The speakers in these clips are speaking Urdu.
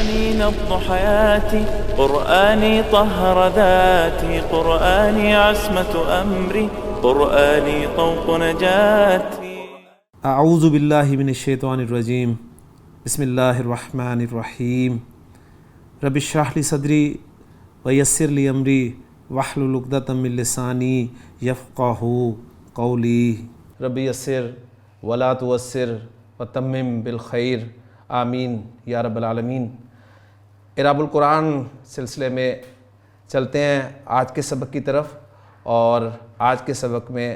قرآني نبض حياتي، قرآني طهر ذاتي، قرآني عصمة أمري، قرآني طوق نجاتي. اعوذ باللہ من الشیطان الرجیم، بسم اللہ الرحمن الرحیم. رب اشرح لی صدری ویسر لی امری واحلل عقدۃ من لسانی یفقہوا قولی. رب یسر ولا تعسر وتمم بالخیر، آمین یا رب العالمین. اعراب القرآن سلسلے میں چلتے ہیں آج کے سبق کی طرف، اور آج کے سبق میں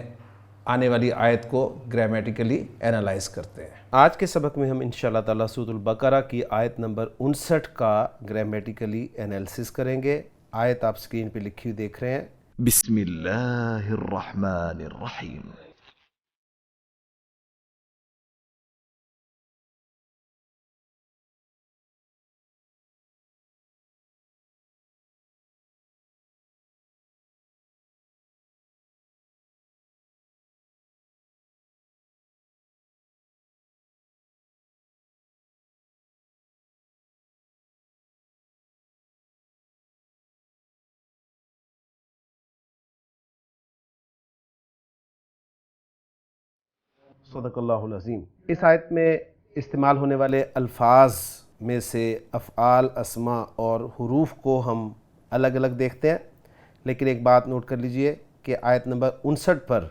آنے والی آیت کو گرامیٹیکلی اینالائز کرتے ہیں. آج کے سبق میں ہم انشاءاللہ تعالیٰ سورۃ البقرہ کی آیت نمبر 59 کا گرامیٹیکلی انالیسس کریں گے. آیت آپ سکرین پہ لکھی ہوئی دیکھ رہے ہیں. بسم اللہ الرحمن الرحیم. صدق اللہ العظیم. اس آیت میں استعمال ہونے والے الفاظ میں سے افعال، اسماء اور حروف کو ہم الگ الگ دیکھتے ہیں، لیکن ایک بات نوٹ کر لیجئے کہ آیت نمبر 59 پر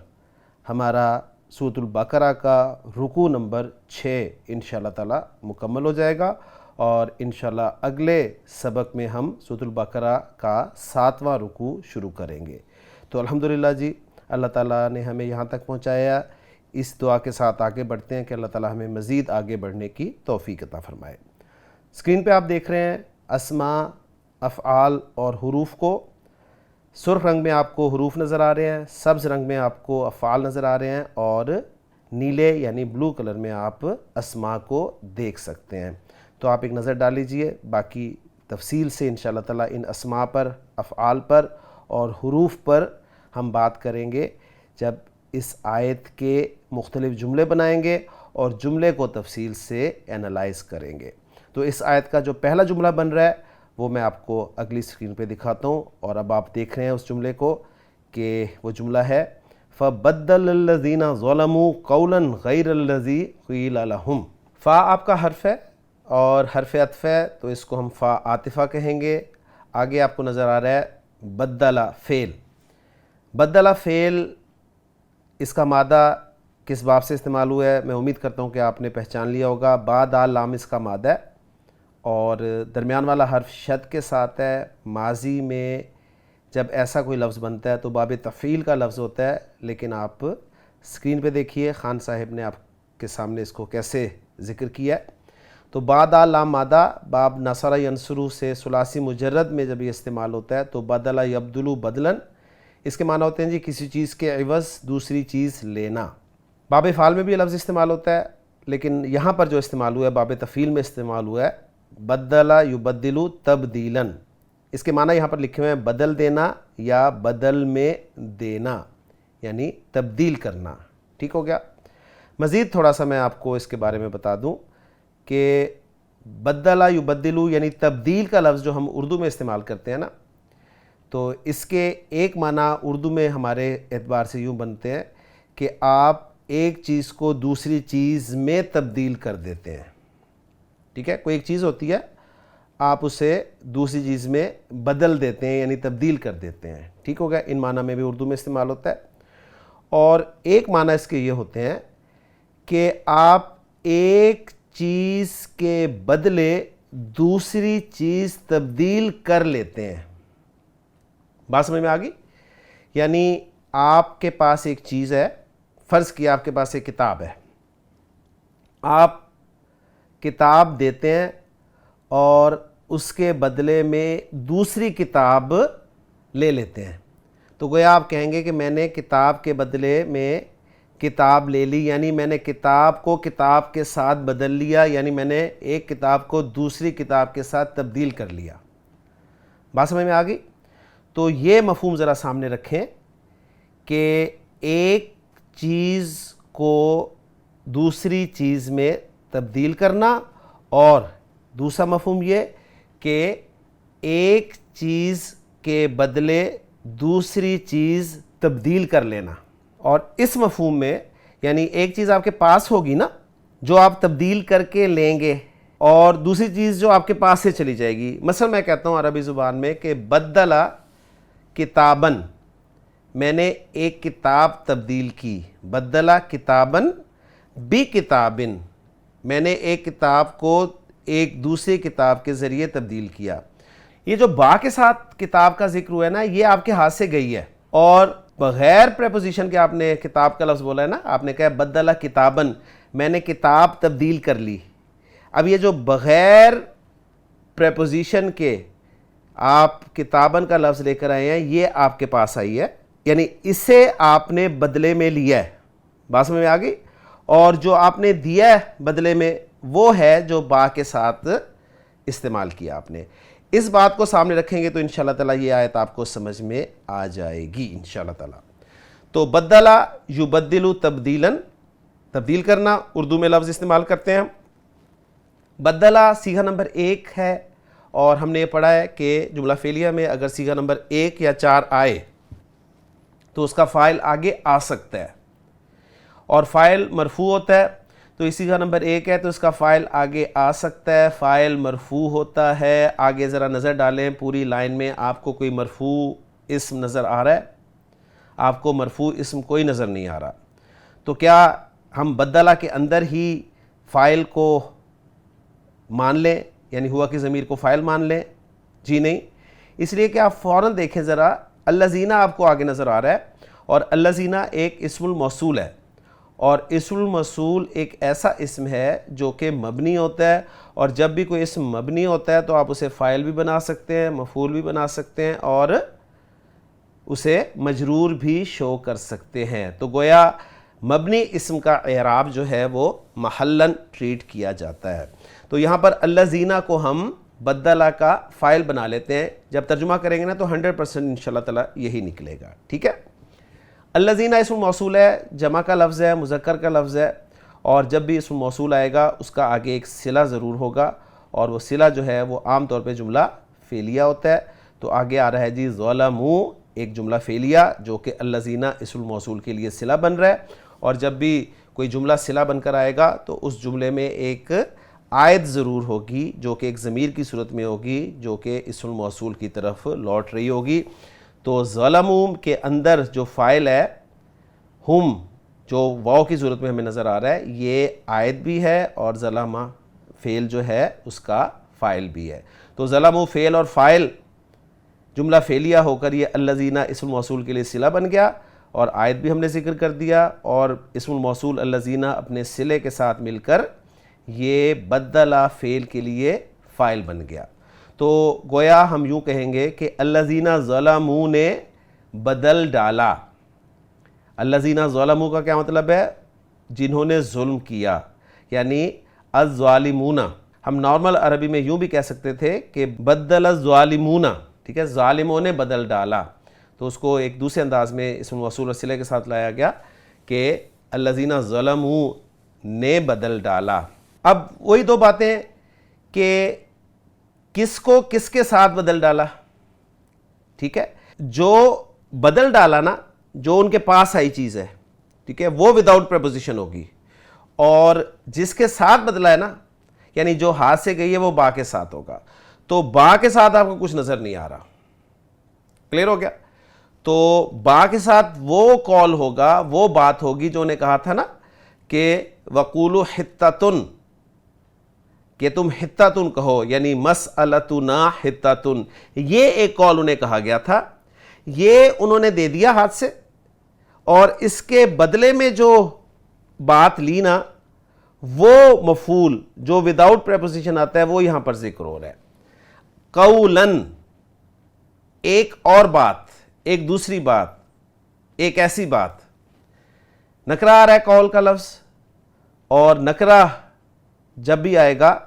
ہمارا سورۃ البقرہ کا رکوع نمبر 6 انشاءاللہ تعالی مکمل ہو جائے گا، اور انشاءاللہ اگلے سبق میں ہم سورۃ البقرہ کا 7واں رکوع شروع کریں گے. تو الحمدللہ جی، اللہ تعالیٰ نے ہمیں یہاں تک پہنچایا. اس دعا کے ساتھ آگے بڑھتے ہیں کہ اللہ تعالیٰ ہمیں مزید آگے بڑھنے کی توفیق عطا فرمائے. اسکرین پہ آپ دیکھ رہے ہیں اسماء، افعال اور حروف کو. سرخ رنگ میں آپ کو حروف نظر آ رہے ہیں، سبز رنگ میں آپ کو افعال نظر آ رہے ہیں، اور نیلے یعنی بلو کلر میں آپ اسماء کو دیکھ سکتے ہیں. تو آپ ایک نظر ڈال لیجئے. باقی تفصیل سے انشاءاللہ تعالیٰ ان اسماء پر، افعال پر اور حروف پر ہم بات کریں گے جب اس آیت کے مختلف جملے بنائیں گے اور جملے کو تفصیل سے اینالائز کریں گے. تو اس آیت کا جو پہلا جملہ بن رہا ہے وہ میں آپ کو اگلی سکرین پہ دکھاتا ہوں، اور اب آپ دیکھ رہے ہیں اس جملے کو کہ وہ جملہ ہے فَبَدَّلَ الَّذِينَ ظَلَمُوا قَوْلًا غَيْرَ الَّذِي قِيلَ لَهُمْ. فا آپ کا حرف ہے اور حرف عطف ہے، تو اس کو ہم فا عاطفہ کہیں گے. آگے آپ کو نظر آ رہا ہے بدلہ فعل. بدلہ فعل، اس کا مادہ کس باب سے استعمال ہوا ہے؟ میں امید کرتا ہوں کہ آپ نے پہچان لیا ہوگا. با دال لام اس کا مادہ ہے، اور درمیان والا حرف شد کے ساتھ ہے. ماضی میں جب ایسا کوئی لفظ بنتا ہے تو باب تفعیل کا لفظ ہوتا ہے، لیکن آپ اسکرین پہ دیکھیے خان صاحب نے آپ کے سامنے اس کو کیسے ذکر کیا ہے. تو با دال لام مادہ باب نصر ینصرو سے ثلاثی مجرد میں جب یہ استعمال ہوتا ہے تو بدلا یبدلو بدلن، اس کے معنی ہوتے ہیں جی کسی چیز کے عوض دوسری چیز لینا. باب فعال میں بھی یہ لفظ استعمال ہوتا ہے، لیکن یہاں پر جو استعمال ہوا ہے باب تفعیل میں استعمال ہوا ہے بدلا یبدلو تبدیلاً. اس کے معنی یہاں پر لکھے ہوئے ہیں بدل دینا یا بدل میں دینا، یعنی تبدیل کرنا. ٹھیک ہو گیا. مزید تھوڑا سا میں آپ کو اس کے بارے میں بتا دوں کہ بدلا یبدلو یعنی تبدیل کا لفظ جو ہم اردو میں استعمال کرتے ہیں نا، تو اس کے ایک معنی اردو میں ہمارے اعتبار سے یوں بنتے ہیں کہ آپ ایک چیز کو دوسری چیز میں تبدیل کر دیتے ہیں. ٹھیک ہے، کوئی ایک چیز ہوتی ہے، آپ اسے دوسری چیز میں بدل دیتے ہیں یعنی تبدیل کر دیتے ہیں. ٹھیک ہو گیا. ان معنی میں بھی اردو میں استعمال ہوتا ہے. اور ایک معنی اس کے یہ ہوتے ہیں کہ آپ ایک چیز کے بدلے دوسری چیز تبدیل کر لیتے ہیں. بات سمجھ میں آ گئی؟ یعنی آپ کے پاس ایک چیز ہے، فرض کیا آپ کے پاس ایک کتاب ہے، آپ کتاب دیتے ہیں اور اس کے بدلے میں دوسری کتاب لے لیتے ہیں. تو گویا آپ کہیں گے کہ میں نے کتاب کے بدلے میں کتاب لے لی، یعنی میں نے کتاب کو کتاب کے ساتھ بدل لیا، یعنی میں نے ایک کتاب کو دوسری کتاب کے ساتھ تبدیل کر لیا. بات سمجھ میں آ گئی؟ تو یہ مفہوم ذرا سامنے رکھیں کہ ایک چیز کو دوسری چیز میں تبدیل کرنا، اور دوسرا مفہوم یہ کہ ایک چیز کے بدلے دوسری چیز تبدیل کر لینا. اور اس مفہوم میں یعنی ایک چیز آپ کے پاس ہوگی نا جو آپ تبدیل کر کے لیں گے اور دوسری چیز جو آپ کے پاس سے چلی جائے گی. مثلا میں کہتا ہوں عربی زبان میں کہ بدلا کتابن، میں نے ایک کتاب تبدیل کی. بدلا کتابن بی کتابن، میں نے ایک کتاب کو ایک دوسری کتاب کے ذریعے تبدیل کیا. یہ جو با کے ساتھ کتاب کا ذکر ہوا ہے نا یہ آپ کے ہاتھ سے گئی ہے، اور بغیر پریپوزیشن کے آپ نے کتاب کا لفظ بولا ہے نا، آپ نے کہا بدلا کتابن، میں نے کتاب تبدیل کر لی. اب یہ جو بغیر پریپوزیشن کے آپ کتابن کا لفظ لے کر آئے ہیں یہ آپ کے پاس آئی ہے، یعنی اسے آپ نے بدلے میں لیا ہے. بات سمجھ میں آ گئی؟ اور جو آپ نے دیا ہے بدلے میں وہ ہے جو با کے ساتھ استعمال کیا آپ نے. اس بات کو سامنے رکھیں گے تو انشاءاللہ تعالیٰ یہ آیت آپ کو سمجھ میں آ جائے گی انشاءاللہ تعالیٰ. تو بدلا یبدلو تبدیلاً، تبدیل کرنا اردو میں لفظ استعمال کرتے ہیں. بدلا صیغہ نمبر 1 ہے، اور ہم نے یہ پڑھا ہے کہ جملہ فعلیہ میں اگر صیغہ نمبر 1 یا 4 آئے تو اس کا فاعل آگے آ سکتا ہے، اور فاعل مرفوع ہوتا ہے تو یہ صیغہ نمبر 1 ہے تو اس کا فاعل آگے آ سکتا ہے. فاعل مرفوع ہوتا ہے، آگے ذرا نظر ڈالیں پوری لائن میں آپ کو کوئی مرفوع اسم نظر آ رہا ہے؟ آپ کو مرفوع اسم کوئی نظر نہیں آ رہا. تو کیا ہم بدلا کے اندر ہی فاعل کو مان لیں، یعنی ہوا کی ضمیر کو فاعل مان لیں؟ جی نہیں، اس لیے کہ آپ فوراً دیکھیں ذرا الذین آپ کو آگے نظر آ رہا ہے، اور الذین ایک اسم الموصول ہے، اور اسم الموصول ایک ایسا اسم ہے جو کہ مبنی ہوتا ہے، اور جب بھی کوئی اسم مبنی ہوتا ہے تو آپ اسے فاعل بھی بنا سکتے ہیں، مفعول بھی بنا سکتے ہیں، اور اسے مجرور بھی شو کر سکتے ہیں. تو گویا مبنی اسم کا اعراب جو ہے وہ محلاً ٹریٹ کیا جاتا ہے. تو یہاں پر الذین کو ہم بدلا کا فاعل بنا لیتے ہیں. جب ترجمہ کریں گے نا تو 100% انشاءاللہ تعالیٰ یہی نکلے گا. ٹھیک ہے، الذین اسم موصول ہے، جمع کا لفظ ہے، مذکر کا لفظ ہے، اور جب بھی اسم موصول آئے گا اس کا آگے ایک صلہ ضرور ہوگا، اور وہ صلہ جو ہے وہ عام طور پہ جملہ فعلیہ ہوتا ہے. تو آگے آ رہا ہے جی ظلموا، ایک جملہ فعلیہ جو کہ الذین اسم موصول کے لیے صلہ بن رہا ہے. اور جب بھی کوئی جملہ صلہ بن کر آئے گا تو اس جملے میں ایک عائد ضرور ہوگی جو کہ ایک ضمیر کی صورت میں ہوگی جو کہ اسم الموصول کی طرف لوٹ رہی ہوگی. تو ظلموا کے اندر جو فاعل ہے ہم، جو واو کی صورت میں ہمیں نظر آ رہا ہے، یہ عائد بھی ہے، اور ظلمہ فعل جو ہے اس کا فاعل بھی ہے. تو ظلموا فعل اور فاعل جملہ فعلیہ ہو کر یہ الذین اسم موصول کے لیے صلہ بن گیا، اور عائد بھی ہم نے ذکر کر دیا، اور اسم الموصول الذین اپنے صلے کے ساتھ مل کر یہ بدلا فعل کے لیے فاعل بن گیا. تو گویا ہم یوں کہیں گے کہ الذین ظلموا نے بدل ڈالا. الذین ظلموا کا کیا مطلب ہے؟ جنہوں نے ظلم کیا، یعنی الظالمون. ہم نارمل عربی میں یوں بھی کہہ سکتے تھے کہ بدل الظالمون، ٹھیک ہے، ظالموں نے بدل ڈالا. تو اس کو ایک دوسرے انداز میں اسم موصول اور صلے کے ساتھ لایا گیا کہ الذین ظلموا نے بدل ڈالا. اب وہی دو باتیں کہ کس کو کس کے ساتھ بدل ڈالا. ٹھیک ہے، جو بدل ڈالا نا، جو ان کے پاس آئی چیز ہے، ٹھیک ہے، وہ وداؤٹ پریپوزیشن ہوگی، اور جس کے ساتھ بدلا ہے نا، یعنی جو ہاتھ سے گئی ہے وہ با کے ساتھ ہوگا. تو با کے ساتھ آپ کو کچھ نظر نہیں آ رہا. کلیئر ہو گیا؟ تو با کے ساتھ وہ قول ہوگا، وہ بات ہوگی جو نے کہا تھا نا کہ وَقُولُوا حِطَّةٌ، کہ تم حِطَّةٌ کہو، یعنی مَسْأَلَتُنَا حِطَّةٌ. یہ ایک قول انہیں کہا گیا تھا، یہ انہوں نے دے دیا ہاتھ سے، اور اس کے بدلے میں جو بات لی نا وہ مفعول جو وداؤٹ پریپوزیشن آتا ہے وہ یہاں پر ذکر ہو رہا ہے. قولاً، ایک اور بات، ایک دوسری بات، ایک ایسی بات. نکرہ آ رہا ہے قول کا لفظ، اور نکرہ جب بھی آئے گا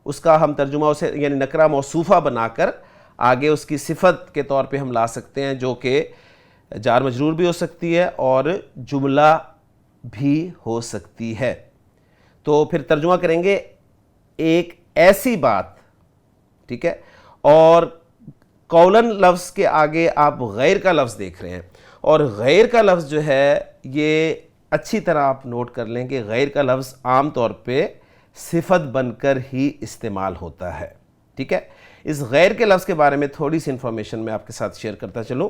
اس کا ہم ترجمہ اسے یعنی نکرہ موصوفہ بنا کر آگے اس کی صفت کے طور پہ ہم لا سکتے ہیں، جو کہ جار مجرور بھی ہو سکتی ہے اور جملہ بھی ہو سکتی ہے. تو پھر ترجمہ کریں گے ایک ایسی بات، ٹھیک ہے. اور قولن لفظ کے آگے آپ غیر کا لفظ دیکھ رہے ہیں، اور غیر کا لفظ جو ہے یہ اچھی طرح آپ نوٹ کر لیں کہ غیر کا لفظ عام طور پہ صفت بن کر ہی استعمال ہوتا ہے، ٹھیک ہے۔ اس غیر کے لفظ کے بارے میں تھوڑی سی انفارمیشن میں آپ کے ساتھ شیئر کرتا چلوں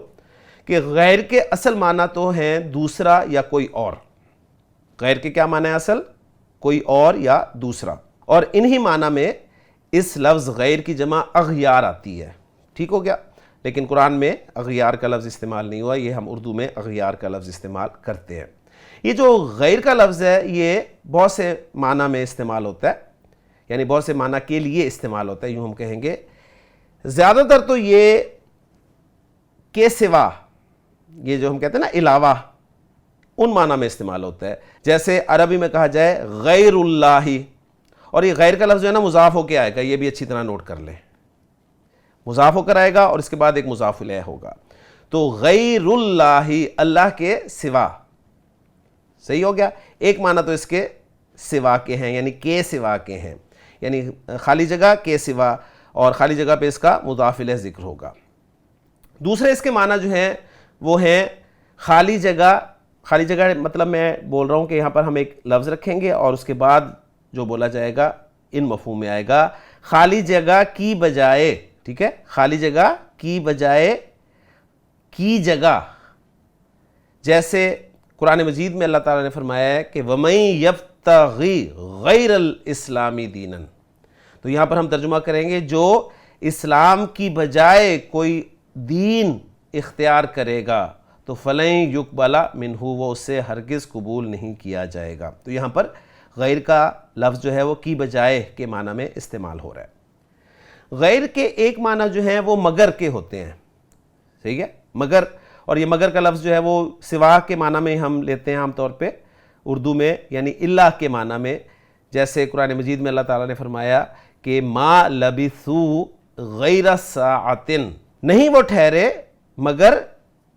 کہ غیر کے اصل معنی تو ہیں دوسرا یا کوئی اور۔ غیر کے کیا معنی ہے اصل؟ کوئی اور یا دوسرا، اور انہی معنی میں اس لفظ غیر کی جمع اغیار آتی ہے، ٹھیک ہو گیا۔ لیکن قرآن میں اغیار کا لفظ استعمال نہیں ہوا، یہ ہم اردو میں اغیار کا لفظ استعمال کرتے ہیں۔ یہ جو غیر کا لفظ ہے یہ بہت سے معنی میں استعمال ہوتا ہے، یعنی بہت سے معنی کے لیے استعمال ہوتا ہے، یوں ہم کہیں گے۔ زیادہ تر تو یہ کے سوا، یہ جو ہم کہتے ہیں نا علاوہ، ان معنی میں استعمال ہوتا ہے۔ جیسے عربی میں کہا جائے غیر اللہ، اور یہ غیر کا لفظ جو ہے نا مضاف ہو کے آئے گا، یہ بھی اچھی طرح نوٹ کر لیں، مضاف ہو کر آئے گا اور اس کے بعد ایک مضاف الیہ ہوگا۔ تو غیر اللہ، اللہ کے سوا، صحیح ہو گیا۔ ایک معنی تو اس کے سوا کے ہیں، یعنی کے سوا کے ہیں، یعنی خالی جگہ کے سوا، اور خالی جگہ پہ اس کا مضاف الیہ ذکر ہوگا۔ دوسرے اس کے معنی جو ہیں وہ ہیں خالی جگہ۔ خالی جگہ مطلب میں بول رہا ہوں کہ یہاں پر ہم ایک لفظ رکھیں گے اور اس کے بعد جو بولا جائے گا ان مفہوم میں آئے گا، خالی جگہ کی بجائے، ٹھیک ہے، خالی جگہ کی بجائے کی جگہ۔ جیسے قرآن مجید میں اللہ تعالیٰ نے فرمایا ہے کہ وَمَن يَبْتَغِي غَيْرَ الْإِسْلَامِ دِينًا، تو یہاں پر ہم ترجمہ کریں گے جو اسلام کی بجائے کوئی دین اختیار کرے گا تو فَلَن يُقْبَلَ مِنْهُ، وہ اس سے ہرگز قبول نہیں کیا جائے گا۔ تو یہاں پر غیر کا لفظ جو ہے وہ کی بجائے کے معنی میں استعمال ہو رہا ہے۔ غیر کے ایک معنی جو ہیں وہ مگر کے ہوتے ہیں، صحیح ہے، مگر، اور یہ مگر کا لفظ جو ہے وہ سوا کے معنی میں ہم لیتے ہیں عام طور پہ اردو میں، یعنی اللہ کے معنی میں۔ جیسے قرآن مجید میں اللہ تعالیٰ نے فرمایا کہ ما لبثوا غیر ساعۃ، نہیں وہ ٹھہرے مگر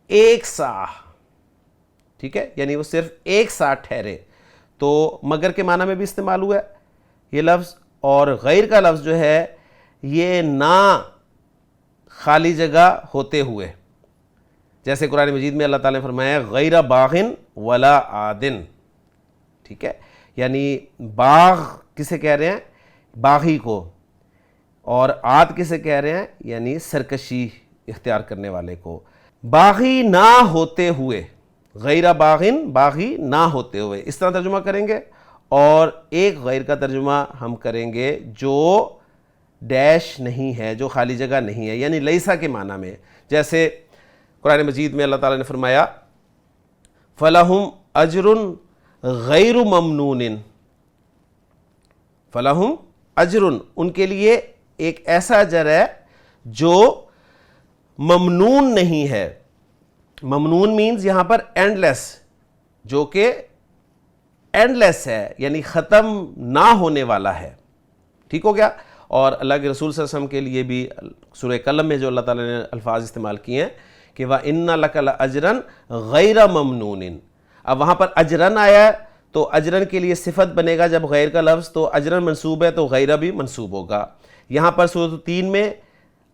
ایک ساعہ، ٹھیک ہے، یعنی وہ صرف ایک ساعت ٹھہرے۔ تو مگر کے معنی میں بھی استعمال ہوا ہے یہ لفظ، اور غیر کا لفظ جو ہے یہ نہ خالی جگہ ہوتے ہوئے، جیسے قرآن مجید میں اللہ تعالیٰ نے فرمایا غیر باغن ولا عادن، ٹھیک ہے، یعنی باغ کسے کہہ رہے ہیں؟ باغی کو، اور عاد کسے کہہ رہے ہیں؟ یعنی سرکشی اختیار کرنے والے کو۔ باغی نہ ہوتے ہوئے، غیر باغن، باغی نہ ہوتے ہوئے، اس طرح ترجمہ کریں گے۔ اور ایک غیر کا ترجمہ ہم کریں گے جو ڈیش نہیں ہے، جو خالی جگہ نہیں ہے، یعنی لیسا کے معنی میں۔ جیسے قرآن مجید میں اللہ تعالیٰ نے فرمایا فَلَهُمْ أَجْرٌ غَيْرُ مَمْنُونٍ، فَلَهُمْ أَجْرٌ، ان کے لیے ایک ایسا اجر ہے جو ممنون نہیں ہے۔ ممنون مینز یہاں پر اینڈ لیس، جو کہ اینڈ لیس ہے، یعنی ختم نہ ہونے والا ہے، ٹھیک ہو گیا۔ اور اللہ کے رسول صلی اللہ علیہ وسلم کے لیے بھی سورہ قلم میں جو اللہ تعالیٰ نے الفاظ استعمال کیے ہیں کہ وَإِنَّ لَكَ لَأَجْرًا غَيْرَ مَمْنُونٍ، اب وہاں پر اجرن آیا ہے تو اجرن کے لیے صفت بنے گا جب غیر کا لفظ، تو اجرن منصوب ہے تو غیرہ بھی منصوب ہوگا۔ یہاں پر سورۃ 3 میں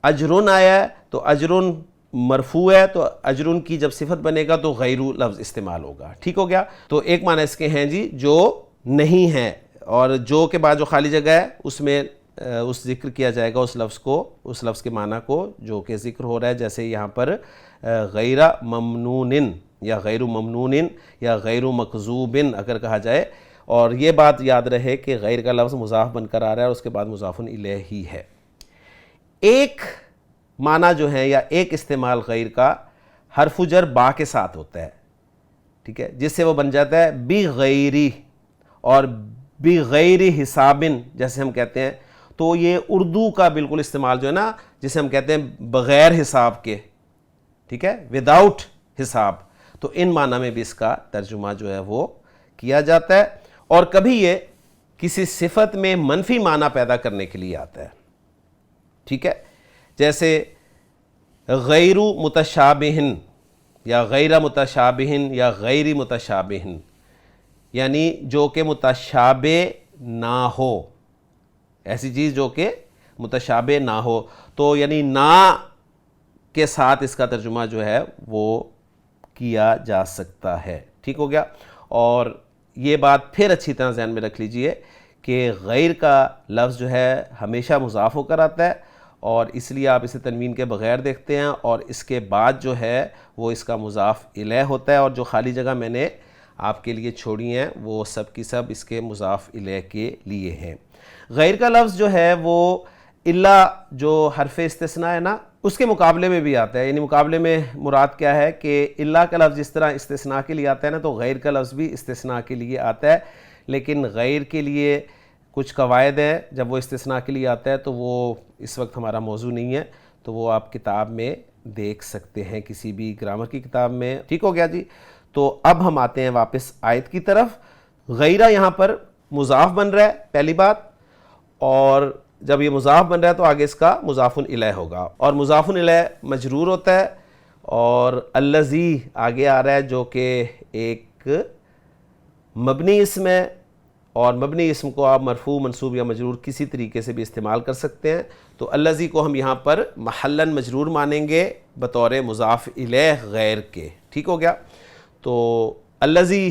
اجرن آیا ہے تو اجرن مرفوع ہے، تو اجرن کی جب صفت بنے گا تو غیرو لفظ استعمال ہوگا، ٹھیک ہو گیا۔ تو ایک معنی اس کے ہیں جی جو نہیں ہے، اور جو کے بعد جو خالی جگہ ہے اس میں اس ذکر کیا جائے گا اس لفظ کو، اس لفظ کے معنی کو جو کہ ذکر ہو رہا ہے۔ جیسے یہاں پر غیر ممنون یا غیر ممنون یا غیر مکذوب اگر کہا جائے، اور یہ بات یاد رہے کہ غیر کا لفظ مضاف بن کر آ رہا ہے اور اس کے بعد مضاف الیہ ہی ہے۔ ایک معنی جو ہے یا ایک استعمال غیر کا حرف جر با کے ساتھ ہوتا ہے، ٹھیک ہے، جس سے وہ بن جاتا ہے بغیری، اور بغیر حساب جیسے ہم کہتے ہیں، تو یہ اردو کا بالکل استعمال جو ہے نا، جسے ہم کہتے ہیں بغیر حساب کے، ٹھیک ہے، وداؤٹ حساب، تو ان معنی میں بھی اس کا ترجمہ جو ہے وہ کیا جاتا ہے۔ اور کبھی یہ کسی صفت میں منفی معنی پیدا کرنے کے لیے آتا ہے، ٹھیک ہے، جیسے غیر متشابہن یا غیر متشابہن یا غیر متشابہن، یعنی جو کہ متشابہ نہ ہو، ایسی چیز جو کہ متشابہ نہ ہو، تو یعنی نہ کے ساتھ اس کا ترجمہ جو ہے وہ کیا جا سکتا ہے. ٹھیک ہو گیا. اور یہ بات پھر اچھی طرح ذہن میں رکھ لیجئے کہ غیر کا لفظ جو ہے ہمیشہ مضاف ہو کر آتا ہے، اور اس لیے آپ اسے تنوین کے بغیر دیکھتے ہیں، اور اس کے بعد جو ہے وہ اس کا مضاف الیہ ہوتا ہے، اور جو خالی جگہ میں نے آپ کے لیے چھوڑی ہیں وہ سب کی سب اس کے مضاف الیہ کے لیے ہیں. غیر کا لفظ جو ہے وہ الا جو حرف استثناء ہے نا اس کے مقابلے میں بھی آتا ہے. یعنی مقابلے میں مراد کیا ہے کہ الا کا لفظ جس طرح استثناء کے لیے آتا ہے نا تو غیر کا لفظ بھی استثناء کے لیے آتا ہے، لیکن غیر کے لیے کچھ قواعد ہیں. جب وہ استثناء کے لیے آتا ہے تو وہ اس وقت ہمارا موضوع نہیں ہے، تو وہ آپ کتاب میں دیکھ سکتے ہیں، کسی بھی گرامر کی کتاب میں. ٹھیک ہو گیا جی. تو اب ہم آتے ہیں واپس آیت کی طرف. غیرہ یہاں پر مضاف بن رہا ہے پہلی بات، اور جب یہ مضاف بن رہا ہے تو آگے اس کا مضاف الیہ ہوگا، اور مضاف الیہ مجرور ہوتا ہے، اور الذی آگے آ رہا ہے جو کہ ایک مبنی اسم ہے، اور مبنی اسم کو آپ مرفوع منصوب یا مجرور کسی طریقے سے بھی استعمال کر سکتے ہیں. تو الذی کو ہم یہاں پر محلاً مجرور مانیں گے بطور مضاف الیہ غیر کے. ٹھیک ہو گیا. تو الذی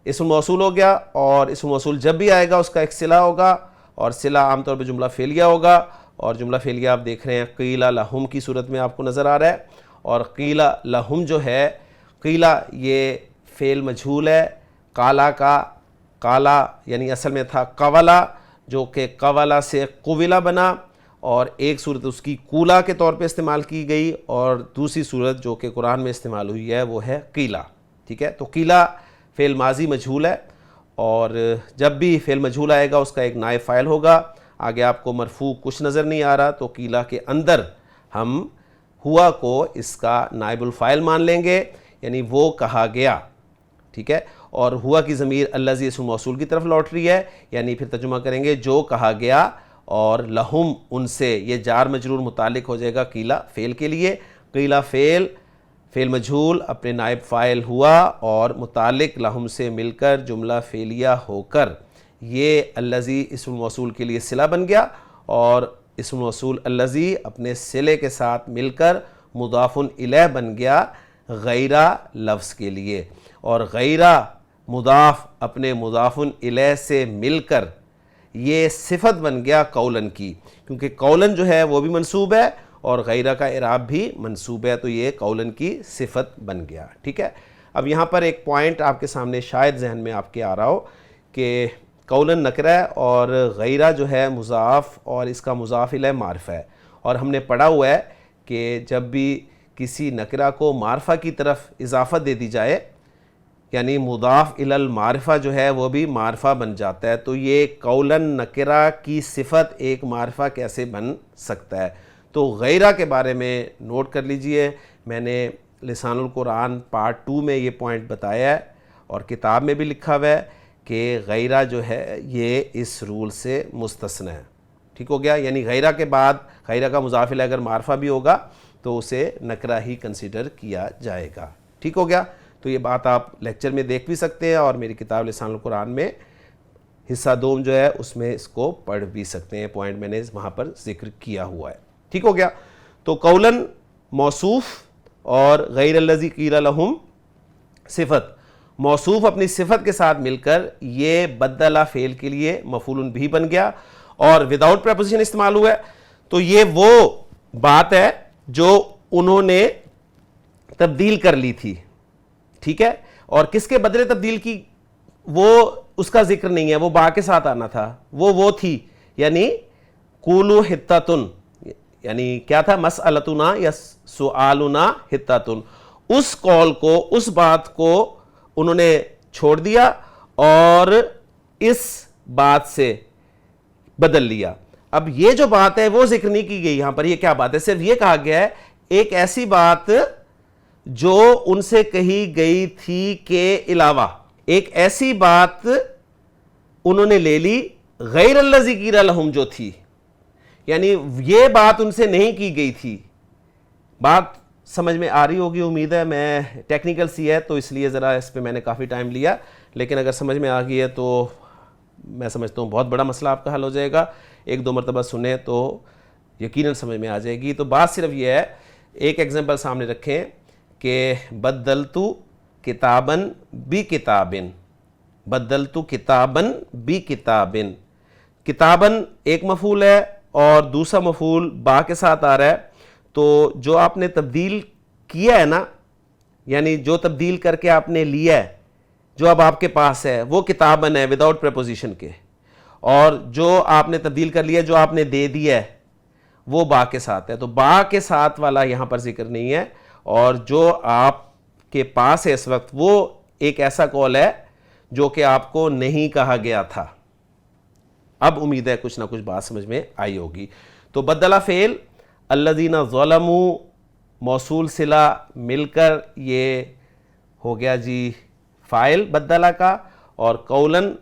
اسم موصول ہو گیا، اور اسم موصول جب بھی آئے گا اس کا ایک صلہ ہوگا، اور صلہ عام طور پہ جملہ فعلیہ ہوگا، اور جملہ فعلیہ آپ دیکھ رہے ہیں قیل لہم کی صورت میں آپ کو نظر آ رہا ہے. اور قیل لہم جو ہے، قیل یہ فعل مجہول ہے، قالا کا، قالا یعنی اصل میں تھا قولا جو کہ قولا سے قولا بنا، اور ایک صورت اس کی قولا کے طور پہ استعمال کی گئی، اور دوسری صورت جو کہ قرآن میں استعمال ہوئی ہے وہ ہے قیلا. ٹھیک ہے. تو قیلا فعل ماضی مجہول ہے، اور جب بھی فعل مجہول آئے گا اس کا ایک نائب فاعل ہوگا. آگے آپ کو مرفوع کچھ نظر نہیں آ رہا، تو قیلا کے اندر ہم ہوا کو اس کا نائب الفاعل مان لیں گے، یعنی وہ کہا گیا. ٹھیک ہے. اور ہوا کی ضمیر الذی اسم موصول کی طرف لوٹ رہی ہے، یعنی پھر ترجمہ کریں گے جو کہا گیا، اور لہم ان سے، یہ جار مجرور متعلق ہو جائے گا قیلا فعل کے لیے. قیلا فعل مجہول اپنے نائب فاعل ہوا، اور متعلق لہم سے مل کر جملہ فعلیہ ہو کر یہ الذی اسم موصول کے لیے صلہ بن گیا، اور اسم موصول الذی اپنے صلے کے ساتھ مل کر مضاف الیہ بن گیا غیرہ لفظ کے لیے. اور غیرہ مضاف اپنے مضاف الیہ سے مل کر یہ صفت بن گیا قولن کی، کیونکہ قولن جو ہے وہ بھی منصوب ہے اور غیرہ کا اعراب بھی منصوب ہے، تو یہ قولن کی صفت بن گیا. ٹھیک ہے. اب یہاں پر ایک پوائنٹ آپ کے سامنے شاید ذہن میں آپ کے آ رہا ہو کہ قولن نکرہ ہے اور غیرہ جو ہے مضاف اور اس کا مضاف الیہ معرفہ ہے، اور ہم نے پڑھا ہوا ہے کہ جب بھی کسی نکرہ کو معرفہ کی طرف اضافت دے دی جائے، یعنی مضاف الی المعرفہ جو ہے وہ بھی معرفہ بن جاتا ہے. تو یہ قولن نکرہ کی صفت ایک معرفہ کیسے بن سکتا ہے؟ تو غیرہ کے بارے میں نوٹ کر لیجئے، میں نے لسان القرآن پارٹ 2 میں یہ پوائنٹ بتایا ہے، اور کتاب میں بھی لکھا ہوا ہے کہ غیرہ جو ہے یہ اس رول سے مستثنی ہے. ٹھیک ہو گیا. یعنی غیرہ کے بعد غیرہ کا مضاف الیہ اگر معرفہ بھی ہوگا تو اسے نکرہ ہی کنسیڈر کیا جائے گا. ٹھیک ہو گیا. تو یہ بات آپ لیکچر میں دیکھ بھی سکتے ہیں، اور میری کتاب لسان القرآن میں حصہ دوم جو ہے اس میں اس کو پڑھ بھی سکتے ہیں. پوائنٹ میں نے وہاں پر ذکر کیا ہوا ہے. ٹھیک ہو گیا. تو قولن موصوف اور غیر الذی قیل لہم صفت. موصوف اپنی صفت کے ساتھ مل کر یہ بدلہ فعل کے لیے مفعول بھی بن گیا، اور وداؤٹ پریپوزیشن استعمال ہوا ہے. تو یہ وہ بات ہے جو انہوں نے تبدیل کر لی تھی. ٹھیک ہے. اور کس کے بدلے تبدیل کی وہ اس کا ذکر نہیں ہے، وہ با کے ساتھ آنا تھا، وہ تھی، یعنی قولوا حطۃ، یعنی کیا تھا؟ مسألتنا یا سؤالنا حطۃ. اس قول کو، اس بات کو انہوں نے چھوڑ دیا اور اس بات سے بدل لیا. اب یہ جو بات ہے وہ ذکر نہیں کی گئی یہاں پر. یہ کیا بات ہے؟ صرف یہ کہا گیا ہے ایک ایسی بات جو ان سے کہی گئی تھی کے علاوہ ایک ایسی بات انہوں نے لے لی غیر الذی قیل لہم جو تھی، یعنی یہ بات ان سے نہیں کی گئی تھی. بات سمجھ میں آ رہی ہوگی امید ہے. میں ٹیکنیکل سی ہے تو اس لیے ذرا اس پہ میں نے کافی ٹائم لیا، لیکن اگر سمجھ میں آ گئی ہے تو میں سمجھتا ہوں بہت بڑا مسئلہ آپ کا حل ہو جائے گا. 1-2 مرتبہ سنیں تو یقیناً سمجھ میں آ جائے گی. تو بات صرف یہ ہے, ایک ایگزامپل سامنے رکھیں کہ بدلتو کتابن بی کتابن, بدلتو کتابن بی کتابن. کتابن ایک مفعول ہے اور دوسرا مفعول با کے ساتھ آ رہا ہے. تو جو آپ نے تبدیل کیا ہے نا, یعنی جو تبدیل کر کے آپ نے لیا ہے, جو اب آپ کے پاس ہے وہ کتابن ہے وداؤٹ پریپوزیشن کے, اور جو آپ نے تبدیل کر لیا, جو آپ نے دے دیا ہے, وہ با کے ساتھ ہے. تو با کے ساتھ والا یہاں پر ذکر نہیں ہے, اور جو آپ کے پاس ہے اس وقت وہ ایک ایسا قول ہے جو کہ آپ کو نہیں کہا گیا تھا. اب امید ہے کچھ نہ کچھ بات سمجھ میں آئی ہوگی. تو بدلا فعل, الذین ظلموا موصول صلہ مل کر یہ ہو گیا جی فاعل بدلا کا, اور قولن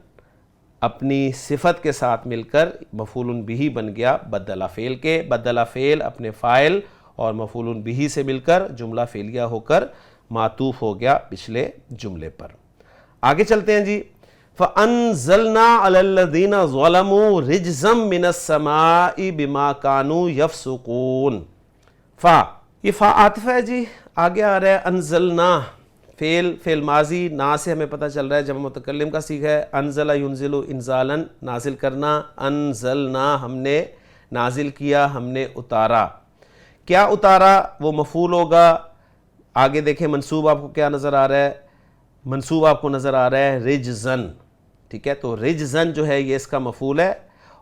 اپنی صفت کے ساتھ مل کر مفعول بہ بن گیا بدلا فعل کے. بدلا فعل اپنے فاعل اور مفعول بہ سے مل کر جملہ فعلیہ ہو کر معطوف ہو گیا پچھلے جملے پر. آگے چلتے ہیں جی. فَأَنزَلْنَا عَلَى الَّذِينَ ظَلَمُوا رِجْزًا مِّنَ السَّمَاءِ بِمَا كَانُوا يَفْسُقُونَ. فا, یہ فا عاطف ہے جی. آگے آ رہا ہے انزلنا, فعل ماضی, نا سے ہمیں پتہ چل رہا ہے جمع متکلم کا صیغہ ہے. انزل ینزل انزالا, نازل کرنا. انزلنا ہم نے نازل کیا, ہم نے اتارا. کیا اتارا, وہ مفعول ہوگا. آگے دیکھیں منصوب آپ کو کیا نظر آ رہا ہے, منصوب آپ کو نظر آ رہا ہے رجزن. ٹھیک ہے, تو رجزن جو ہے یہ اس کا مفعول ہے,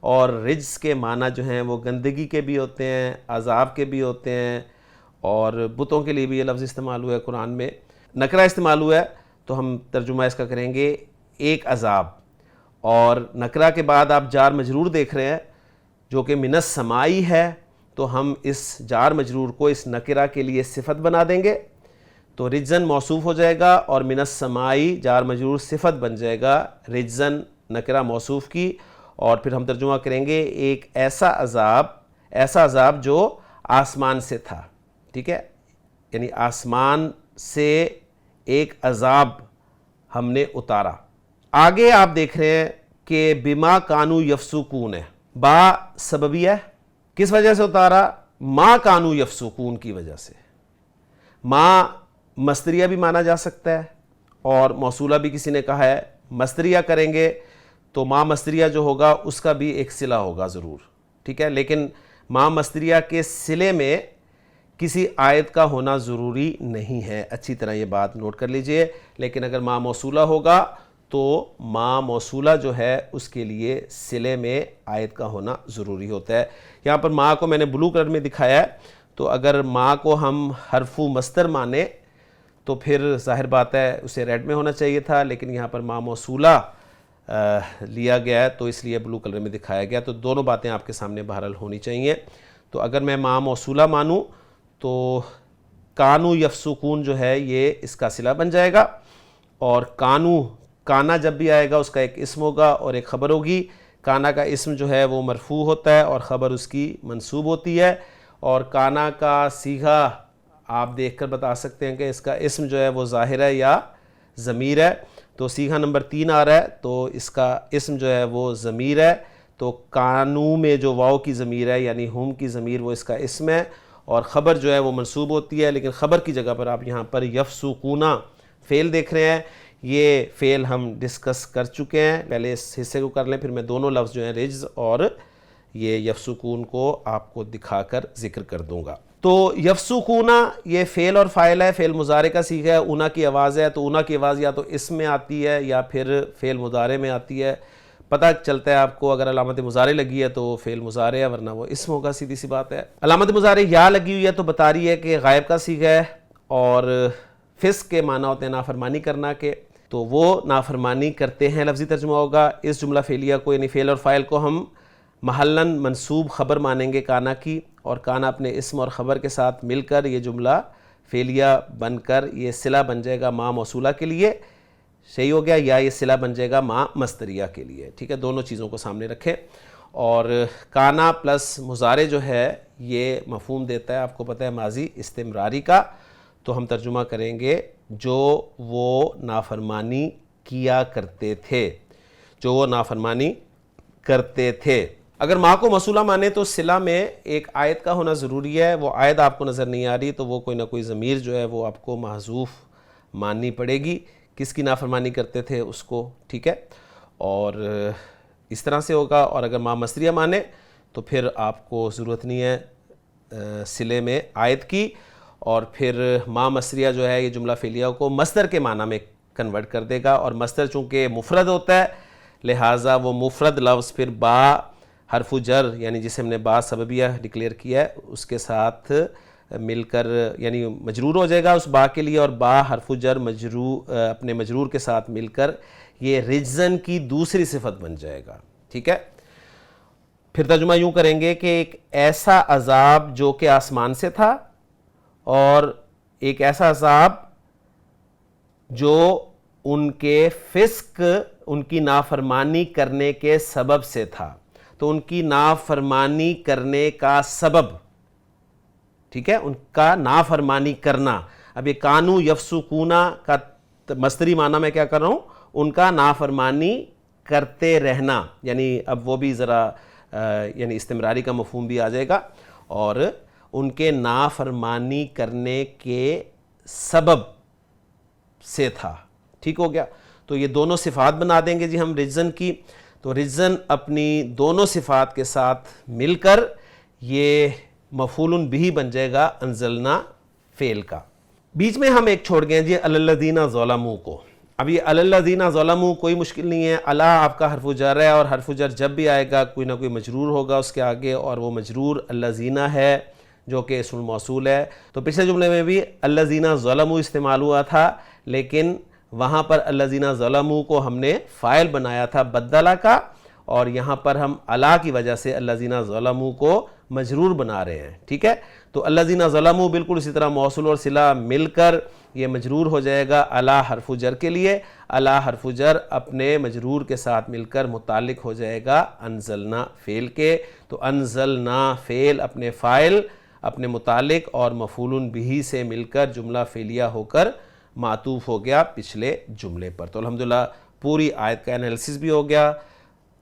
اور رجز کے معنی جو ہیں وہ گندگی کے بھی ہوتے ہیں, عذاب کے بھی ہوتے ہیں, اور بتوں کے لیے بھی یہ لفظ استعمال ہوا ہے قرآن میں. نکرہ استعمال ہوا ہے تو ہم ترجمہ اس کا کریں گے ایک عذاب, اور نکرہ کے بعد آپ جار مجرور دیکھ رہے ہیں جو کہ من السمائی ہے, تو ہم اس جار مجرور کو اس نکرہ کے لیے صفت بنا دیں گے. تو رجزن موصوف ہو جائے گا, اور من السمائی جار مجرور صفت بن جائے گا رجزن نکرہ موصوف کی. اور پھر ہم ترجمہ کریں گے ایک ایسا عذاب جو آسمان سے تھا. ٹھیک ہے, یعنی آسمان سے ایک عذاب ہم نے اتارا. آگے آپ دیکھ رہے ہیں کہ بما کانو یفسقون ہے, با سببی ہے. کس وجہ سے اتارا, ما کانو یفسقون کی وجہ سے. ما مصدریہ بھی مانا جا سکتا ہے, اور موصولہ بھی کسی نے کہا ہے. مصدریہ کریں گے تو ما مصدریہ جو ہوگا اس کا بھی ایک صلہ ہوگا ضرور. ٹھیک ہے, لیکن ما مصدریہ کے صلے میں کسی آیت کا ہونا ضروری نہیں ہے, اچھی طرح یہ بات نوٹ کر لیجئے. لیکن اگر ما موصولہ ہوگا تو ما موصولہ جو ہے اس کے لیے صلے میں آیت کا ہونا ضروری ہوتا ہے. یہاں پر ما کو میں نے بلو کلر میں دکھایا ہے, تو اگر ما کو ہم حرف مصدر مانے تو پھر ظاہر بات ہے اسے ریڈ میں ہونا چاہیے تھا, لیکن یہاں پر ما موصولہ لیا گیا ہے تو اس لیے بلو کلر میں دکھایا گیا. تو دونوں باتیں آپ کے سامنے بہرحال ہونی چاہیے. تو اگر میں ما موصولہ مانوں تو کانو یفسقون جو ہے یہ اس کا صلہ بن جائے گا, اور کانا جب بھی آئے گا اس کا ایک اسم ہوگا اور ایک خبر ہوگی. کانا کا اسم جو ہے وہ مرفوع ہوتا ہے اور خبر اس کی منصوب ہوتی ہے. اور کانا کا صیغہ آپ دیکھ کر بتا سکتے ہیں کہ اس کا اسم جو ہے وہ ظاہر ہے یا ضمیر ہے. تو صیغہ نمبر 3 آ رہا ہے تو اس کا اسم جو ہے وہ ضمیر ہے. تو کانو میں جو واو کی ضمیر ہے یعنی ہم کی ضمیر وہ اس کا اسم ہے, اور خبر جو ہے وہ منصوب ہوتی ہے. لیکن خبر کی جگہ پر آپ یہاں پر یفسقون فعل دیکھ رہے ہیں. یہ فعل ہم ڈسکس کر چکے ہیں, پہلے اس حصے کو کر لیں, پھر میں دونوں لفظ جو ہیں رجز اور یہ یفسقون کو آپ کو دکھا کر ذکر کر دوں گا. تو یفسقون یہ فعل اور فاعل ہے, فعل مضارع کا صیغہ ہے, اونا کی آواز ہے. تو اونا کی آواز یا تو اسم میں آتی ہے یا پھر فعل مضارع میں آتی ہے. پتہ چلتا ہے آپ کو اگر علامت مضارع لگی ہے تو فعل مضارع ہے, ورنہ وہ اسم ہوگا, سیدھی سی بات ہے. علامت مضارع یا لگی ہوئی ہے تو بتا رہی ہے کہ غائب کا صیغہ ہے, اور فسق کے معنی ہوتے ہیں نافرمانی کرنا کے, تو وہ نافرمانی کرتے ہیں لفظی ترجمہ ہوگا. اس جملہ فعلیہ کو یعنی فعل اور فاعل کو ہم محلاً منصوب خبر مانیں گے کانا کی, اور کانا اپنے اسم اور خبر کے ساتھ مل کر یہ جملہ فعلیہ بن کر یہ صلہ بن جائے گا ما موصولہ کے لیے. صحیح ہو گیا, یا یہ صلہ بن جائے گا ما مصدریہ کے لیے. ٹھیک ہے, دونوں چیزوں کو سامنے رکھیں. اور کانا پلس مضارع جو ہے یہ مفہوم دیتا ہے, آپ کو پتہ ہے, ماضی استمراری کا. تو ہم ترجمہ کریں گے جو وہ نافرمانی کیا کرتے تھے, جو وہ نافرمانی کرتے تھے. اگر ما کو موصولہ مانے تو صلہ میں ایک عائد کا ہونا ضروری ہے. وہ عائد آپ کو نظر نہیں آ رہی تو وہ کوئی نہ کوئی ضمیر جو ہے وہ آپ کو محذوف ماننی پڑے گی. کس کی نافرمانی کرتے تھے اس کو, ٹھیک ہے, اور اس طرح سے ہوگا. اور اگر ما مصدریہ مانے تو پھر آپ کو ضرورت نہیں ہے صلے میں عائد کی, اور پھر ما مصدریہ جو ہے یہ جملہ فعلیہ کو مصدر کے معنی میں کنورٹ کر دے گا. اور مصدر چونکہ مفرد ہوتا ہے لہٰذا وہ مفرد لفظ پھر با حرف جر یعنی جسے ہم نے با سببیہ ڈکلیئر کیا ہے اس کے ساتھ مل کر یعنی مجرور ہو جائے گا اس با کے لیے, اور با حرف جر اپنے مجرور کے ساتھ مل کر یہ رجزن کی دوسری صفت بن جائے گا. ٹھیک ہے, پھر ترجمہ یوں کریں گے کہ ایک ایسا عذاب جو کہ آسمان سے تھا, اور ایک ایسا عذاب جو ان کے فسق ان کی نافرمانی کرنے کے سبب سے تھا. تو ان کی نافرمانی کرنے کا سبب, ٹھیک ہے, ان کا نافرمانی کرنا. اب یہ کانو یفسقونا کا مصدری معنی میں کیا کر رہا ہوں, ان کا نافرمانی کرتے رہنا, یعنی اب وہ بھی ذرا یعنی استمراری کا مفہوم بھی آ جائے گا, اور ان کے نافرمانی کرنے کے سبب سے تھا. ٹھیک ہو گیا, تو یہ دونوں صفات بنا دیں گے جی ہم رجزن کی. تو رجزن اپنی دونوں صفات کے ساتھ مل کر یہ مفعول بہ بن جائے گا انزلنا فعل کا. بیچ میں ہم ایک چھوڑ گئے جی الذین ظلموا کو. اب یہ الذین ظلموا کوئی مشکل نہیں ہے, الا آپ کا حرف جر ہے, اور حرف جر جب بھی آئے گا کوئی نہ کوئی مجرور ہوگا اس کے آگے, اور وہ مجرور الذین ہے جو کہ اسم الموصول ہے. تو پچھلے جملے میں بھی الذین ظلموا استعمال ہوا تھا, لیکن وہاں پر الذین ظلموا کو ہم نے فاعل بنایا تھا بدلہ کا, اور یہاں پر ہم الا کی وجہ سے الذین ظلموا کو مجرور بنا رہے ہیں. ٹھیک ہے, تو الذین ظلموا بالکل اسی طرح موصول اور صلہ مل کر یہ مجرور ہو جائے گا الا حرف جر کے لیے. الا حرف جر اپنے مجرور کے ساتھ مل کر متعلق ہو جائے گا انزلنا فعل کے. تو انزلنا فعل اپنے فاعل اپنے متعلق اور مفعول بہ سے مل کر جملہ فعلیہ ہو کر معطوف ہو گیا پچھلے جملے پر. تو الحمدللہ پوری آیت کا انالیسس بھی ہو گیا,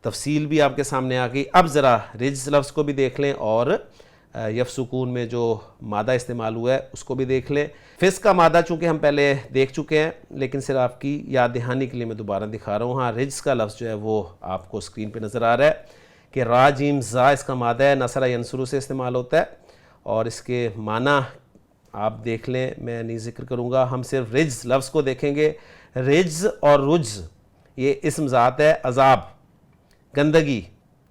تفصیل بھی آپ کے سامنے آ گئی. اب ذرا رجز لفظ کو بھی دیکھ لیں, اور یفسقون میں جو مادہ استعمال ہوا ہے اس کو بھی دیکھ لیں. فسق کا مادہ چونکہ ہم پہلے دیکھ چکے ہیں, لیکن صرف آپ کی یاد دہانی کے لیے میں دوبارہ دکھا رہا ہوں. ہاں, رجز کا لفظ جو ہے وہ آپ کو اسکرین پہ نظر آ رہا ہے کہ را جیم زا اس کا مادہ ہے, نصر ینصر سے استعمال ہوتا ہے, اور اس کے معنی آپ دیکھ لیں, میں نہیں ذکر کروں گا. ہم صرف رجز لفظ کو دیکھیں گے. رجز اور رجز یہ اسم ذات ہے, عذاب, گندگی,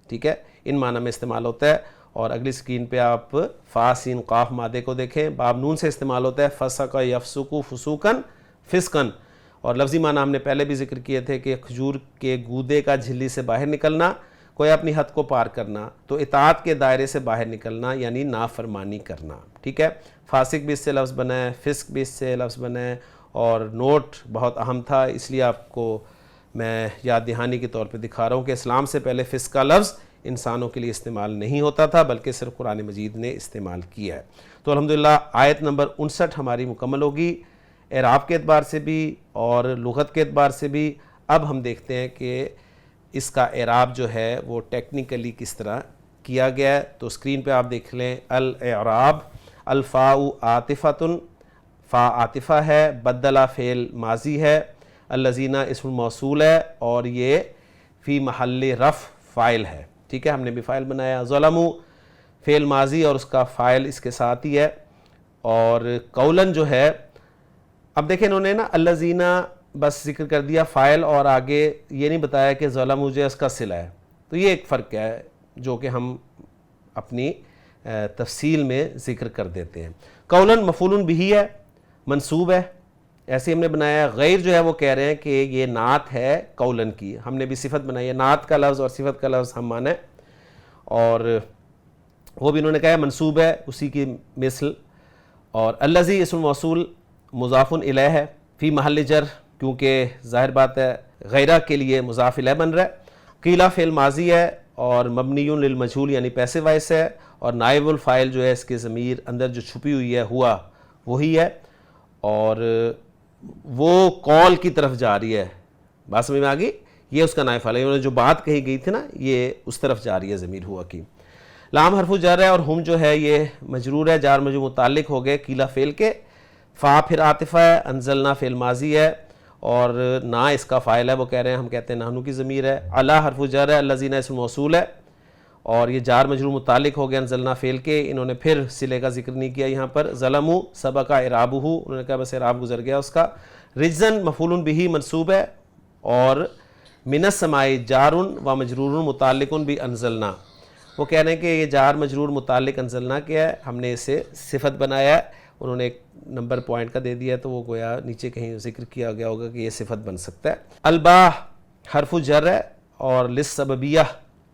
ٹھیک ہے, ان معنی میں استعمال ہوتا ہے. اور اگلی سکرین پہ آپ فا سین قاف مادے کو دیکھیں, باب نون سے استعمال ہوتا ہے فسق یفسق فسوقن فسقن. اور لفظی معنی ہم نے پہلے بھی ذکر کیے تھے کہ کھجور کے گودے کا جھلی سے باہر نکلنا, کوئی اپنی حد کو پار کرنا, تو اطاعت کے دائرے سے باہر نکلنا یعنی نافرمانی کرنا. ٹھیک ہے, فاسق بھی اس سے لفظ بنا ہے, فسق بھی اس سے لفظ بنا ہے, اور نوٹ بہت اہم تھا اس لیے آپ کو میں یاد دہانی کے طور پہ دکھا رہا ہوں کہ اسلام سے پہلے فسق کا لفظ انسانوں کے لیے استعمال نہیں ہوتا تھا, بلکہ صرف قرآن مجید نے استعمال کیا ہے. تو الحمدللہ آیت نمبر 59 ہماری مکمل ہوگی اعراب کے اعتبار سے بھی اور لغت کے اعتبار سے بھی. اب ہم دیکھتے ہیں کہ اس کا اعراب جو ہے وہ ٹیکنیکلی کس طرح کیا گیا ہے. تو اسکرین پہ آپ دیکھ لیں الاعراب. الفاء عاطفۃ, فا عاطفہ ہے, بدلہ فعل ماضی ہے, الذین اسم موصول ہے, اور یہ فی محل رفع فاعل ہے. ٹھیک ہے, ہم نے بھی فاعل بنایا. ظلموا فعل ماضی اور اس کا فاعل اس کے ساتھ ہی ہے. اور قولن جو ہے, اب دیکھیں انہوں نے نا الذین بس ذکر کر دیا فاعل, اور آگے یہ نہیں بتایا کہ ظلموا جو ہے اس کا صلہ ہے. تو یہ ایک فرق ہے جو کہ ہم اپنی تفصیل میں ذکر کر دیتے ہیں. قولن مفعول بہ ہے, منصوب ہے, ایسے ہم نے بنایا. غیر جو ہے وہ کہہ رہے ہیں کہ یہ نعت ہے قولن کی, ہم نے بھی صفت بنائی ہے. نعت کا لفظ اور صفت کا لفظ ہم مانے, اور وہ بھی انہوں نے کہا ہے منصوب ہے اسی کی مثل. اور الذی اسم موصول مضاف الیہ ہے, فی محل جر, کیونکہ ظاہر بات ہے غیرہ کے لیے مضاف الیہ بن رہا ہے. قیلہ فعل ماضی ہے اور مبنی للمجہول یعنی پیسو وائس ہے, اور نائب الفاعل جو ہے اس کے ضمیر اندر جو چھپی ہوئی ہے ہوا وہی ہے, اور وہ قول کی طرف جا رہی ہے. بات سمجھ میں آ گئی, یہ اس کا نائب فاعل ہے، انہوں نے جو بات کہی گئی تھی نا یہ اس طرف جا رہی ہے ضمیر ہوا کی. لام حرف جر ہے اور ہم جو ہے یہ مجرور ہے، جار مجرور متعلق ہو گئے قیلہ فعل کے. فا پھر عاطفہ ہے، انزلنا فعل ماضی ہے اور نا اس کا فاعل ہے، وہ کہہ رہے ہیں ہم کہتے ہیں نحنو کی ضمیر ہے. علی حرف جر ہے، الذین اسم موصول ہے اور یہ جار مجرور متعلق ہو گیا انزلنا فعل کے. انہوں نے پھر صلے کا ذکر نہیں کیا یہاں پر. ظلموا سبق اعرابہ، انہوں نے کہا بس اعراب گزر گیا اس کا. رجزن مفعول بہ منصوب ہے اور من السماء جار و مجرور متعلق بانزلنا، وہ کہہ رہے ہیں کہ یہ جار مجرور متعلق انزلنا کیا ہے، ہم نے اسے صفت بنایا ہے. انہوں نے ایک نمبر پوائنٹ کا دے دیا ہے تو وہ گویا نیچے کہیں ذکر کیا گیا ہوگا کہ یہ صفت بن سکتا ہے. البا حرف جر ہے اور للسببیہ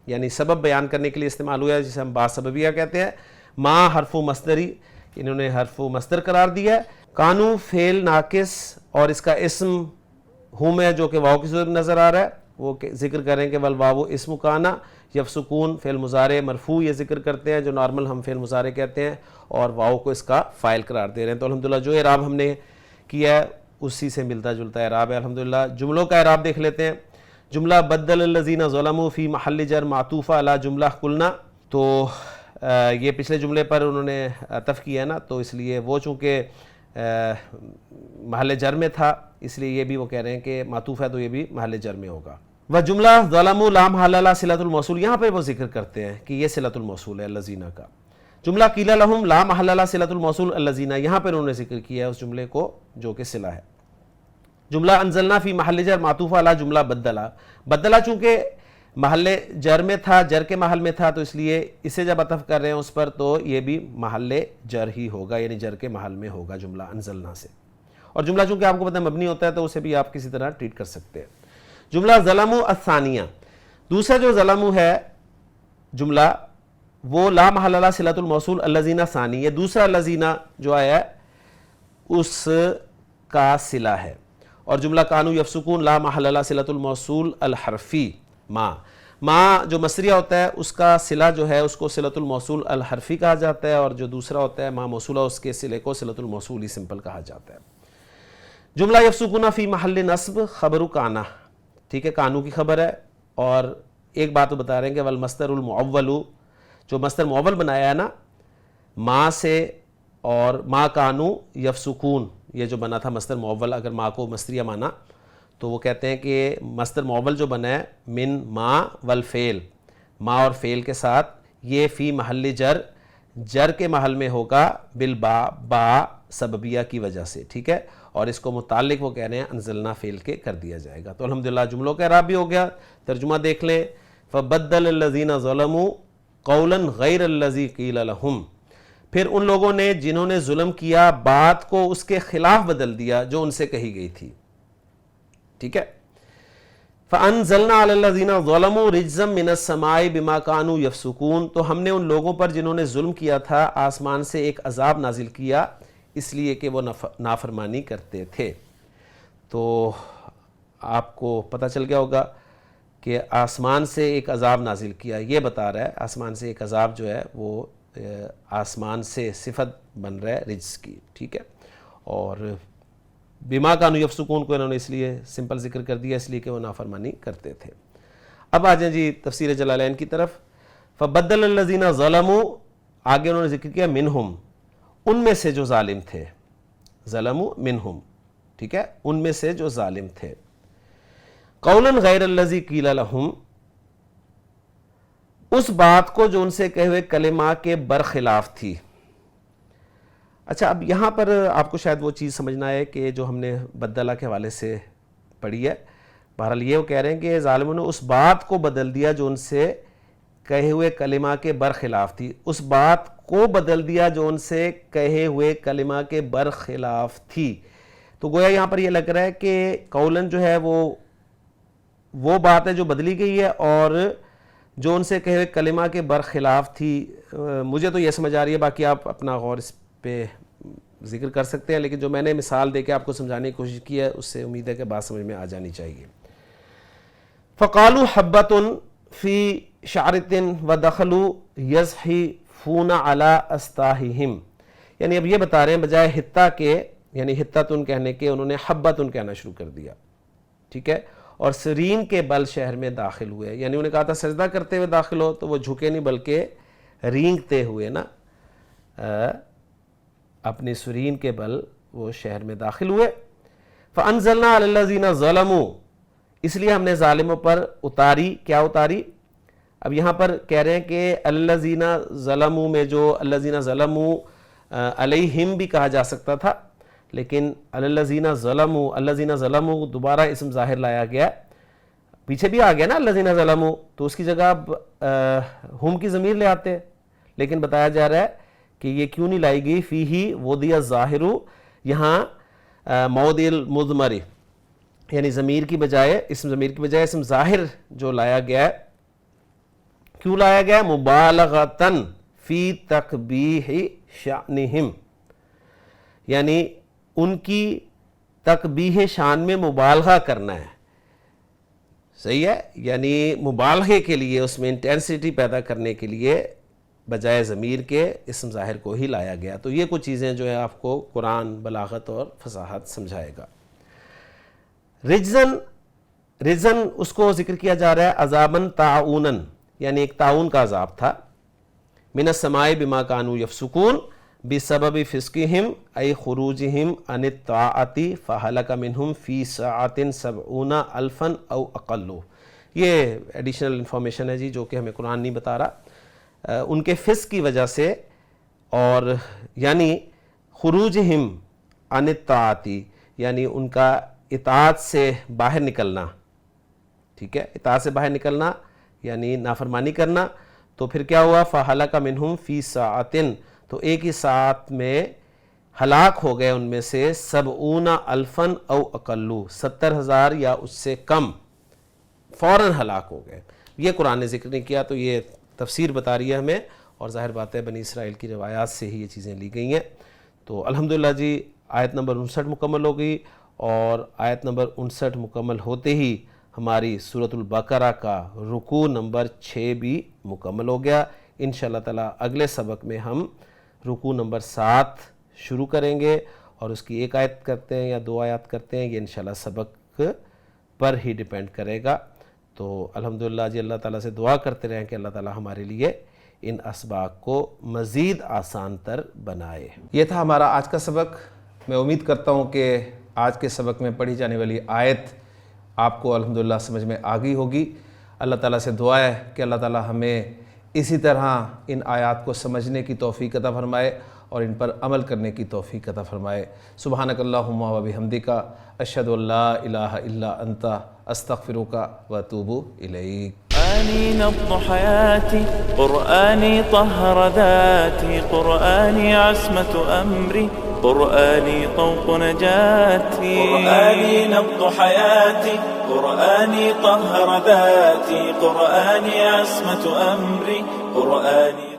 یعنی سبب بیان کرنے کے لیے استعمال ہوا ہے جسے ہم با سببیہ کہتے ہیں. ما حرف مصدری، انہوں نے حرف مصدر قرار دیا ہے. کانو فعل ناقص اور اس کا اسم ہم ہے جو کہ واو کی صورت نظر آ رہا ہے، وہ ذکر کریں کہ والواو اسم کانا. یفسکون فعل مضارع مرفوع یہ ذکر کرتے ہیں جو نارمل ہم فعل مضارع کہتے ہیں اور واو کو اس کا فاعل قرار دے رہے ہیں. تو الحمدللہ جو اعراب ہم نے کیا ہے اسی سے ملتا جلتا اعراب ہے الحمدللہ. جملوں کا اعراب دیکھ لیتے ہیں. جملہ بدل الذین ظلموا فی محل جر معطوف علی جملہ قلنا، تو یہ پچھلے جملے پر انہوں نے عطف کیا ہے نا، تو اس لیے وہ چونکہ محل جر میں تھا اس لیے یہ بھی وہ کہہ رہے ہیں کہ معطوف ہے تو یہ بھی محل جر میں ہوگا. و جملہ ظلموا لا محل لها صلۃ الموصول، یہاں پہ وہ ذکر کرتے ہیں کہ یہ صلۃ الموصول ہے الذین کا. جملہ قیل لهم لا محل لها صلۃ الموصول الذین، یہاں پر انہوں نے ذکر کیا ہے اس جملے کو جو کہ صلہ ہے. جملہ انزلنا فی محل جر معطوف علی جملہ بدلا، بدلا چونکہ محل جر میں تھا، جر کے محل میں تھا تو اس لیے اسے جب عطف کر رہے ہیں اس پر تو یہ بھی محل جر ہی ہوگا یعنی جر کے محل میں ہوگا جملہ انزلنا سے. اور جملہ چونکہ آپ کو پتہ ہے مبنی ہوتا ہے تو اسے بھی آپ کسی طرح ٹریٹ کر سکتے ہیں. جملہ ظلموا الثانیہ، دوسرا جو ظلموا ہے جملہ وہ لا محل لها صلۃ الموصول الذین ثانی، یہ دوسرا الذین جو آیا ہے اس کا صلہ ہے. اور جملہ کانو یفسکون لا محل لها صلۃ الموصول الحرفی ما جو مصریہ ہوتا ہے اس کا صلہ جو ہے اس کو صلۃ الموصول الحرفی کہا جاتا ہے اور جو دوسرا ہوتا ہے ما موصولہ اس کے صلے کو صلۃ الموصول ہی سمپل کہا جاتا ہے. جملہ یفسکون فی محل نصب خبر کانا، ٹھیک ہے کانو کی خبر ہے. اور ایک بات تو بتا رہے ہیں کہ والمصدر المعول، جو مصدر معول بنایا ہے نا ما سے اور ما کانو یفسکون، یہ جو بنا تھا مصدر معول، اگر ما کو مصدریہ مانا تو وہ کہتے ہیں کہ مصدر معول جو بنا ہے من ما والفعل، ما اور فعل کے ساتھ، یہ فی محل جر، جر کے محل میں ہوگا بالبا، با سببیہ کی وجہ سے، ٹھیک ہے. اور اس کو متعلق وہ کہہ رہے ہیں انزلنا فعل کے کر دیا جائے گا. تو الحمدللہ جملوں کا اعراب بھی ہو گیا. ترجمہ دیکھ لیں. فبدل الذین ظلموا قولا غیر الذی قیل لهم، پھر ان لوگوں نے جنہوں نے ظلم کیا بات کو اس کے خلاف بدل دیا جو ان سے کہی گئی تھی، ٹھیک ہے. فانزلنا علی الذین ظلموا رجزا من السماء بما كانوا یفسقون، تو ہم نے ان لوگوں پر جنہوں نے ظلم کیا تھا آسمان سے ایک عذاب نازل کیا اس لیے کہ وہ نافرمانی کرتے تھے. تو آپ کو پتہ چل گیا ہوگا کہ آسمان سے ایک عذاب نازل کیا، یہ بتا رہا ہے آسمان سے ایک عذاب جو ہے وہ آسمان سے صفت بن رہا ہے رجز کی، ٹھیک ہے. اور بما کانوا یفسقون کو انہوں نے اس لیے سمپل ذکر کر دیا اس لیے کہ وہ نافرمانی کرتے تھے. اب آ جائیں جی تفسیر جلالین کی طرف. فبدل الذین ظلموا، آگے انہوں نے ذکر کیا منہم، ان میں سے جو ظالم تھے، ظلموا منہم، ٹھیک ہے، ان میں سے جو ظالم تھے. قولا غیر الذی قیل لهم، اس بات کو جو ان سے کہے ہوئے کلمہ کے برخلاف تھی. اچھا اب یہاں پر آپ کو شاید وہ چیز سمجھنا ہے کہ جو ہم نے بدلہ کے حوالے سے پڑھی ہے. بہرحال یہ وہ کہہ رہے ہیں کہ ظالموں نے اس بات کو بدل دیا جو ان سے کہے ہوئے کلمہ کے برخلاف تھی، اس بات کو بدل دیا جو ان سے کہے ہوئے کلمہ کے برخلاف تھی. تو گویا یہاں پر یہ لگ رہا ہے کہ قولن جو ہے وہ بات ہے جو بدلی گئی ہے اور جو ان سے کہے ہوئے کلمہ کے برخلاف تھی. مجھے تو یہ سمجھ آ رہی ہے، باقی آپ اپنا غور اس پہ ذکر کر سکتے ہیں، لیکن جو میں نے مثال دے کے آپ کو سمجھانے کی کوشش کی ہے اس سے امید ہے کہ بات سمجھ میں آ جانی چاہیے. فقالوا حبۃ فی شعرۃ ودخلوا یزحفون علی استاہہم، یعنی اب یہ بتا رہے ہیں بجائے حتہ کے یعنی حتۃن کہنے کے انہوں نے حبۃن کہنا شروع کر دیا، ٹھیک ہے. اور سرین کے بل شہر میں داخل ہوئے. یعنی انہوں نے کہا تھا سجدہ کرتے ہوئے داخل ہو، تو وہ جھکے نہیں بلکہ رینگتے ہوئے نا اپنی سرین کے بل وہ شہر میں داخل ہوئے. فَأَنزَلْنَا عَلَى الَّذِينَ ظَلَمُوا، اس لیے ہم نے ظالموں پر اتاری. کیا اتاری؟ اب یہاں پر کہہ رہے ہیں کہ الذین ظلموا میں جو الذین ظلموا علیہم بھی کہا جا سکتا تھا، لیکن الذین ظلموا دوبارہ اسم ظاہر لایا گیا. پیچھے بھی آ گیا نا الذین ظلموا، تو اس کی جگہ اب ہم کی ضمیر لے آتے، لیکن بتایا جا رہا ہے کہ یہ کیوں نہیں لائی گئی. فیہ وضع الظاہر، یہاں موضع المضمر، یعنی ضمیر کی بجائے اسم ظاہر جو لایا گیا ہے. کیوں لایا گیا؟ مبالغتاً فی تقبیح شأنہم، یعنی ان کی تقبیح شان میں مبالغہ کرنا ہے. صحیح ہے، یعنی مبالغے کے لیے، اس میں انٹینسٹی پیدا کرنے کے لیے بجائے ضمیر کے اسم ظاہر کو ہی لایا گیا. تو یہ کچھ چیزیں جو ہے آپ کو قرآن بلاغت اور فصاحت سمجھائے گا. رجزن اس کو ذکر کیا جا رہا ہے عذاباً تعاوناً، یعنی ایک تعاون کا عذاب تھا. من السماء بما كانوا يفسقون بسبب فسقهم ای خروجهم عن الطاعة فهلك منهم في ساعة 70,000 او اقل. یہ ایڈیشنل انفارمیشن ہے جی، جو کہ ہمیں قرآن نہیں بتا رہا. ان کے فسق کی وجہ سے، اور یعنی خروجہم عن الطاعة، یعنی ان کا اطاعت سے باہر نکلنا. ٹھیک ہے، اطاعت سے باہر نکلنا یعنی نافرمانی کرنا. تو پھر کیا ہوا؟ فَهَلَكَ مِنْهُمْ فِي سَاعَةٍ، تو ایک ہی ساعت میں ہلاک ہو گئے ان میں سے 70,000 او اقل، 70,000 یا اس سے کم فوراً ہلاک ہو گئے. یہ قرآن نے ذکر نہیں کیا، تو یہ تفسیر بتا رہی ہے ہمیں، اور ظاہر بات ہے بنی اسرائیل کی روایات سے ہی یہ چیزیں لی گئی ہیں. تو الحمدللہ جی آیت نمبر 59 مکمل ہو گئی، اور آیت نمبر 59 مکمل ہوتے ہی ہماری سورۃ البقرہ کا رکوع نمبر 6 بھی مکمل ہو گیا. انشاءاللہ تعالی اگلے سبق میں ہم رکوع نمبر 7 شروع کریں گے، اور اس کی ایک آیت کرتے ہیں یا 2 آیات کرتے ہیں، یہ انشاءاللہ سبق پر ہی ڈیپینڈ کرے گا. تو الحمدللہ جی اللہ تعالیٰ سے دعا کرتے رہیں کہ اللہ تعالیٰ ہمارے لیے ان اسباق کو مزید آسان تر بنائے. یہ تھا ہمارا آج کا سبق. میں امید کرتا ہوں کہ آج کے سبق میں پڑھی جانے والی آیت آپ کو الحمدللہ سمجھ میں آ گئی ہوگی. اللہ تعالیٰ سے دعا ہے کہ اللہ تعالیٰ ہمیں اسی طرح ان آیات کو سمجھنے کی توفیق عطا فرمائے اور ان پر عمل کرنے کی توفیق عطا فرمائے. سبحانک اللہم و بحمدک، اشہد ان لا الہ الا انت، استغفرک و اتوب الیک. قرآني نبض حياتي، قرآني طهر ذاتي، قرآني عصمة أمري، قرآني طوق نجاتي. قرآني نبض حياتي، قرآني طهر ذاتي، قرآني عصمة أمري، قرآني